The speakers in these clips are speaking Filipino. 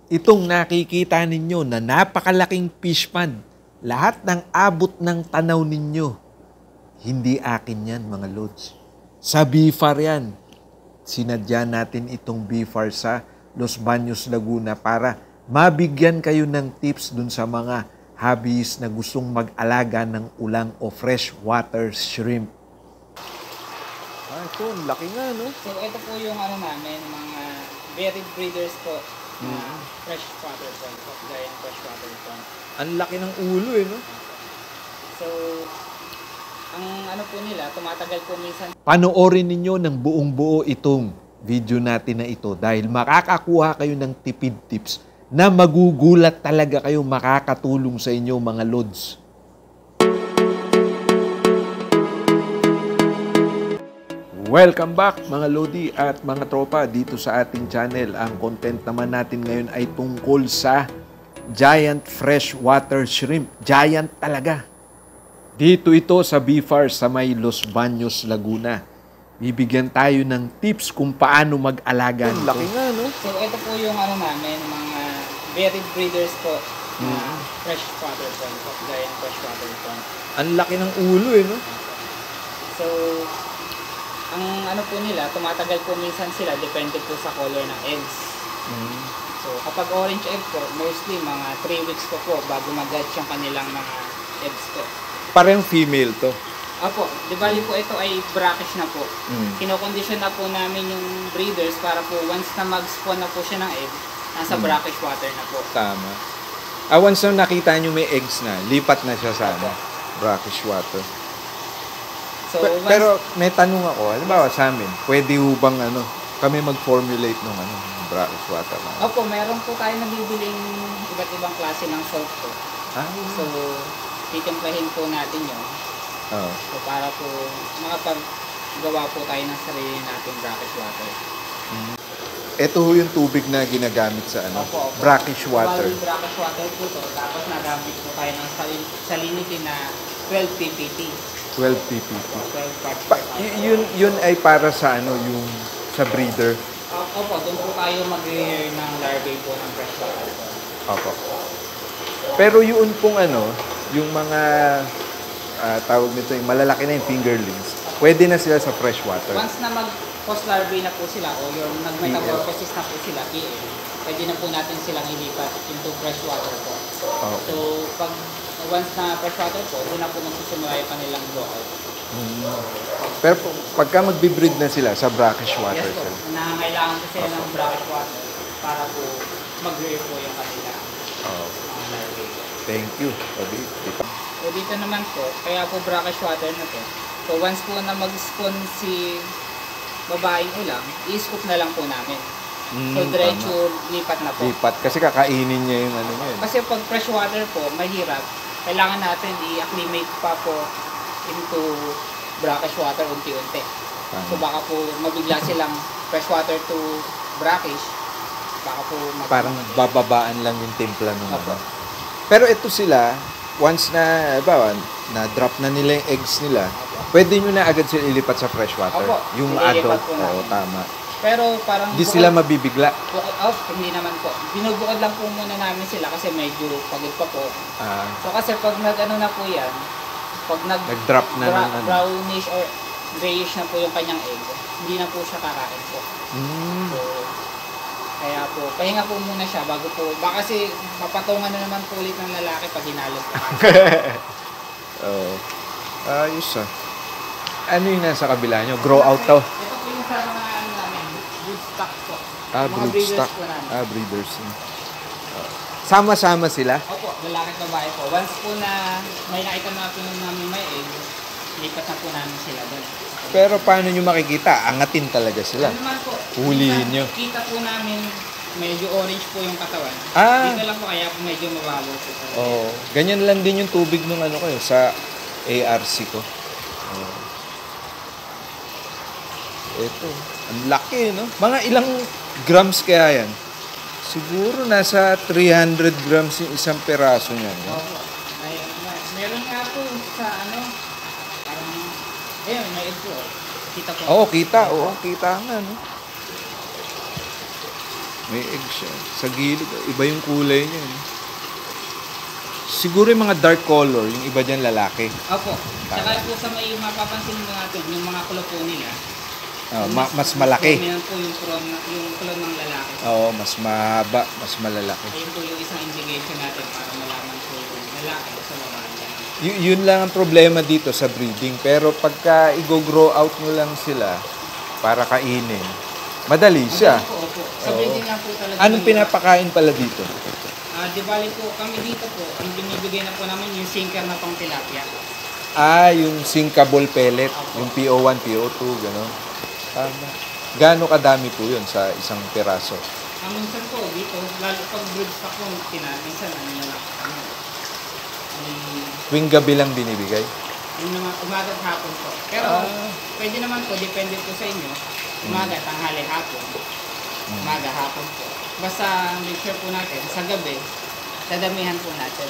Itong nakikita ninyo na napakalaking fish pond, lahat ng abot ng tanaw ninyo, hindi akin yan mga lods. Sa BFAR yan. Sinadya natin itong BFAR sa Los Baños, Laguna para mabigyan kayo ng tips dun sa mga hobbies na gustong mag-alaga ng ulang o freshwater shrimp. Ito, laki nga, no? So, ito po yung namin, mga varied breeders po na freshwater pond po, giant freshwater pond. Ang laki ng ulo, no? So, ang po nila, tumatagal po minsan. Panoorin ninyo ng buong buo itong video natin na ito dahil makakakuha kayo ng tipid tips na magugulat talaga kayo, makakatulong sa inyo mga lods. Welcome back mga lodi at mga tropa dito sa ating channel. Ang content naman natin ngayon ay tungkol sa giant freshwater shrimp. Giant talaga. Dito ito sa BFAR sa may Los Baños, Laguna. Bibigyan tayo ng tips kung paano mag-alaga nito. Laki nga, no? So, ito po yung namin, mga varied breeders po na freshwater pond po, giant freshwater pond. Ang laki ng ulo, no? So, ang po nila, tumatagal po minsan sila, depende po sa color ng eggs. So, kapag orange egg po, mostly mga 3 weeks po bago mag-hatch yung kanilang mga eggs po. Parang female to. Apo, di bali po ito ay brackish na po. Kinokondisyon na po namin yung breeders para po once na mag-spawn na po siya ng egg, nasa brackish water na po. Tama. Once na nakita nyo may eggs na, lipat na siya sa brackish water. So, pero may tanong ako, halimbawa sa amin, pwede bang kami mag-formulate ng brackish water? Opo, meron po tayo nabibiling iba't ibang klase ng salt po. So, titimplahin po natin yun. So, para po makapaggawa po tayo ng sarili nating brackish water. Ito yung tubig na ginagamit sa Opo. brackish water. Bali, brackish water po to, tapos nagamit po tayo ng salinity na 12 ppt. 12 ppt. 12 parts per thousand. Yun ay para sa yung sa breeder. Opo, doon po tayo mag-rear ng larvae po ng freshwater po. Opo. Pero yun pong yung mga tawag nito, yung malalaki na yung fingerlings, pwede na sila sa freshwater. Once na mag-post larvae na po sila o yung nag-metamorphosis na po sila, PL, pwede na po natin silang ilipat into freshwater po. So, once na freshwater po, doon na po magsisimula yung kanilang blowout. Pero pagka magbe-breed na sila sa brackish water, yes po, nangangailangan po sila ng brackish water para po mag-rear po yung kanilang mga larvae. Thank you. So, dito naman po, kaya po brackish water na to. So, once po na mag-spawn si babaeng ulam, i-scoop na lang po namin. So, diretso lipat na po. Lipat. Kasi kakainin niya yung niya. Kasi pag freshwater po, mahirap. Kailangan natin i-acclimate pa po into brackish water unti-unti. So, baka po mabigla silang freshwater to brackish. Baka po parang bababaan lang yung timpla nung Pero ito sila, once na, na-drop na nila yung eggs nila, pwede nyo na agad sila ilipat sa freshwater. Yung adult. Oo, tama. Pero parang hindi sila mabibigla. Hindi naman po. Binubukod lang po muna namin sila kasi medyo pagod pa po. So kasi pag na po yan, pag nag-drop na brownish or grayish na po yung kanyang egg, hindi na po siya kakain po. So, kaya po, pahinga po muna siya bago po, baka kasi mapatungan na naman po ulit ng lalaki pag hinalot po. Ayos Ano yung nasa kabila nyo? Grow out to? Ito po yung sa mga namin, broodstock po. Broodstock. Breeders. Sama-sama sila? Opo, lalaki at babae po. Once po na may nakita namin may egg, lipat na po namin sila doon. Pero paano nyo makikita? Angatin talaga sila. Ano naman po? Hulihin nyo. Kita po namin medyo orange po yung katawan. Dito lang po kaya po medyo mababaw po. Ganyan lang din yung tubig nung sa ARC ko. Ito, ang laki, no? Mga ilang grams kaya yan? Siguro nasa 300 grams yung isang peraso niyan. No? Meron nga po sa parang, ayun, may egg po. Kita po. Kita nga, no? May egg siya. Sa gilid, iba yung kulay niya. Eh. Siguro yung mga dark color, yung iba dyan lalaki. Opo. Tsaka po sa may mapapansin mo natin, yung mga kulo po nila. Mas malaki. Dominant po yung kulo ng lalaki. Oo, mas mahaba, mas malalaki. Ayun po yung isang indication natin para malaman po yung lalaki sa babae. Yun lang ang problema dito sa breeding. Pero pagka i-grow out mo lang sila para kainin, madali siya. Opo. Sa breeding nga po talaga. Anong pinapakain pala dito? Di bali po, kami dito po, ang binibigay na po namin yung sinker na pang tilapia. Yung sinkable pellet, yung PO1, PO2, gano'n. Tama. Gaano kadami po yun sa isang piraso? Minsan po dito, lalo pag brood stock po, minsan ano na lang kami. Tuwing gabi lang binibigay? Yung naman, umaga at hapon po. Pero pwede naman po, depende po sa inyo. Umaga, tanghali, hapon. Umaga, hapon po. Basta make sure po natin, sa gabi, dadamihan po natin.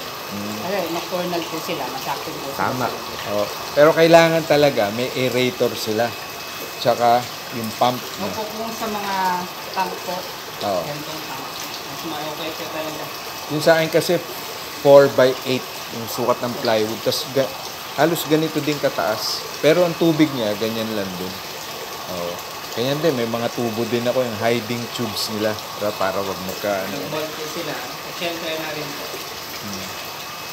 Kasi nocturnal po sila, masakit po sila. Tama. Pero kailangan talaga, may aerator sila. Tsaka yung pump. Opo, kung sa mga tank po, ganitong tank. Mas okay po talaga. Yung sa akin kasi, 4x8 yung sukat ng plywood. Tapos halos ganito din kataas. Pero ang tubig niya, ganyan lang din. Ganyan din, may mga tubo din ako, yung hiding tubes nila para wag magka... Yung bulb po sila, shelter na rin po.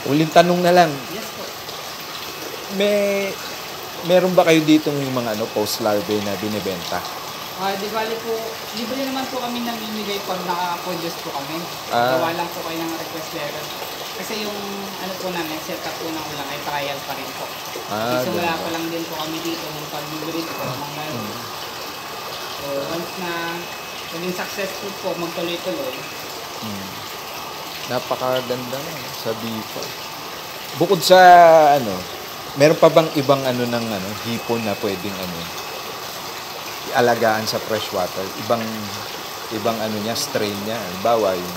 Uling tanong na lang, Yes po. meron ba kayo dito yung mga post-larvae na binibenta? Di bali po, libre naman po kami namimigay pag nakaka-produce po kami. Gawa lang po kayo ng request letter. Kasi yung po namin, set up po ng ulang ay trial pa rin po. Simula pa lang din po kami dito ng pag-breed po ng ngayon. So once na maging successful po, magtuloy-tuloy. Napakaganda nga sa Bifa. Bukod sa meron pa bang ibang hipon na pwedeng ialagaan sa freshwater? Ibang niya, strain niya. Halimbawa yung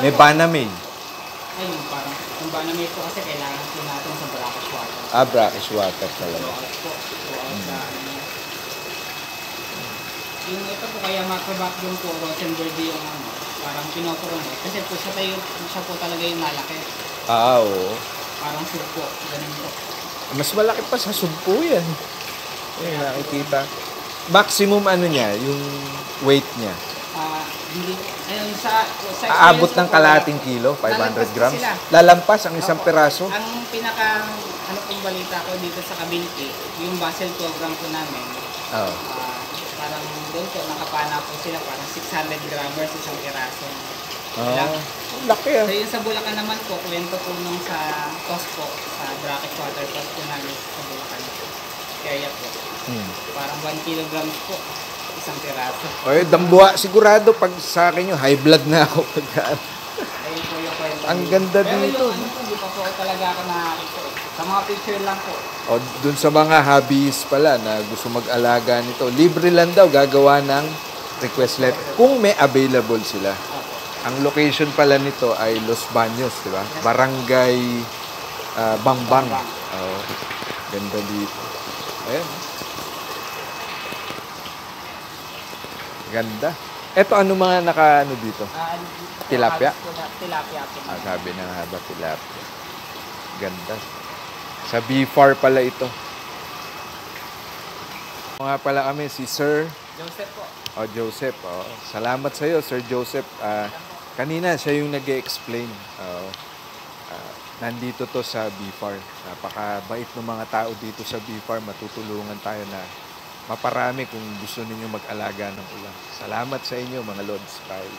may Banamay. Ayun, parang yung Banamay po kasi kailangan po natin sa brackish water. Brackish water talaga. Yung ito po kaya macroback yung po, Rosenberg yung parang pinopromote. Kasi po siya po talaga yung malaki. Oo. Parang sugpo, ganun po. Mas malaki pa sa sugpo yan. Nakikita. Maximum niya, yung weight niya. Hindi, ayun, sa aabot ng kalahating kilo, 500 grams. Lalampas ang isang peraso. Ang pinaka, pong balita ko dito sa Kabinti, yung Basel program po namin. Parang doon po, nakapana po sila, parang 600 grammers isang peraso. Laki So yung sa Bulacan naman po, kwento po nung sa toss po, sa brackish water toss po namin sa Bulacan area po. Parang 1 kilograms po, isang piraso. Dambuha, sigurado pag sa akin high blood na ako pagka. Ayun po yung kwento. Ang ganda Pero dito. Pero yung hindi pa po talaga ako nakakita. Sa mga picture lang po. Dun sa mga hobbies pala na gusto mag-alaga nito, libre lang daw gagawa ng request letter kung may available sila. Ang location pala nito ay Los Baños, di ba? Barangay Bangbang. Ganda dito. Ayan. Ganda. Eto, ano mga dito? Tilapia? Tilapia po. Sabi na nga ba, tilapia. Ganda. Sa BFAR pala ito. Nga pala kami, si Sir Joseph po. Joseph. Salamat sa iyo, Sir Joseph. Kanina, siya yung nag-explain. Nandito to sa BFAR. Napakabait ng mga tao dito sa BFAR. Matutulungan tayo na maparami kung gusto ninyo mag-alaga ng ulam. Salamat sa inyo, mga Lods. Bye.